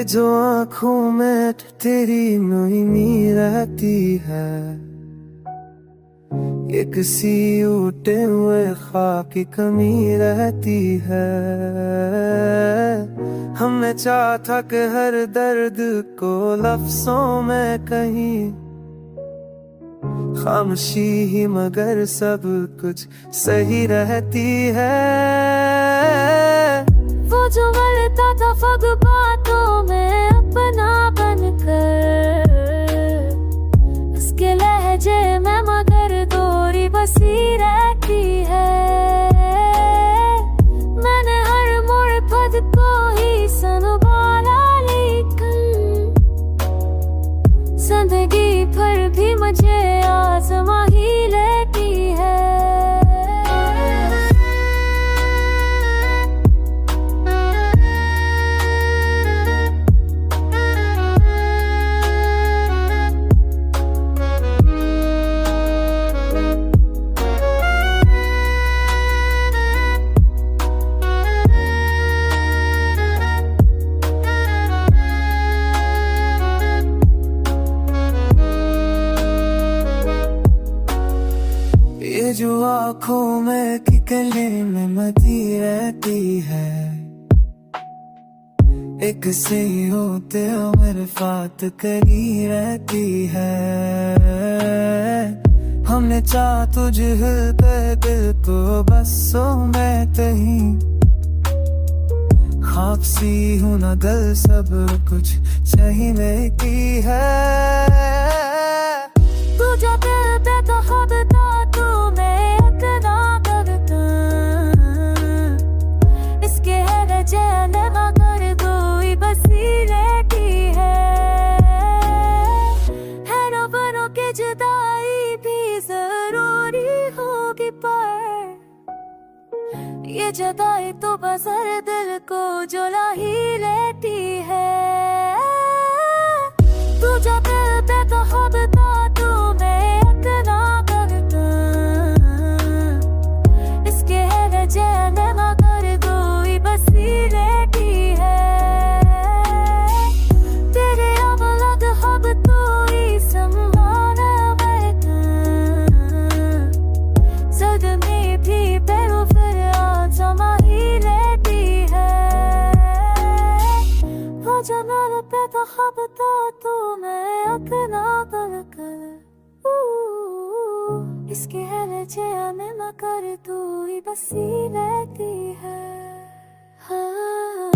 जो आँखों में तेरी नोई रहती है, ये किसी उठे हुए ख्वाब की कमी रहती है। हमने चाहा था कि हर दर्द को लफ्जों में कहीं, खामोशी ही मगर सब कुछ सही रहती है। वो जो मरता था फग बातों में अपना बनकर, उसके लहजे में मगर दूरी बसी रहती है। मैंने हर मोड़ पद को ही संभाला, लेकिन जिंदगी भर भी मुझे आजमा ही लेती है। ये जो आँखों में की गले में मती रहती है, एक से होते उम्र फात करी रहती है। हमने चाहा तुझ पे दिल को बसों में कहीं, ख्वाब सी हूँ ना दिल सब कुछ सही लेती है। तू जो दिल पे तो खुद तो मैं इतना करता, इसके है चैन मगर कोई बसी रहती है। रोबरों की जुदाई भी जरूरी होगी, पर ये जुदाई तो बस हर दिल को जुला ही लेती है। तू जो दिल पे तो खुद तो मैं इतना करता, इसके है चैन मगर कोई बसी रहती है। तेरे अब अलग हब तो ही संभाला बैठा, जग में भी पैरों फिर आजमा ही रहती है। वो जनाल पे तो खब तो मैं अपना बनकर, इसके है चैन मगर तू ही बसी रहती है। हाँ।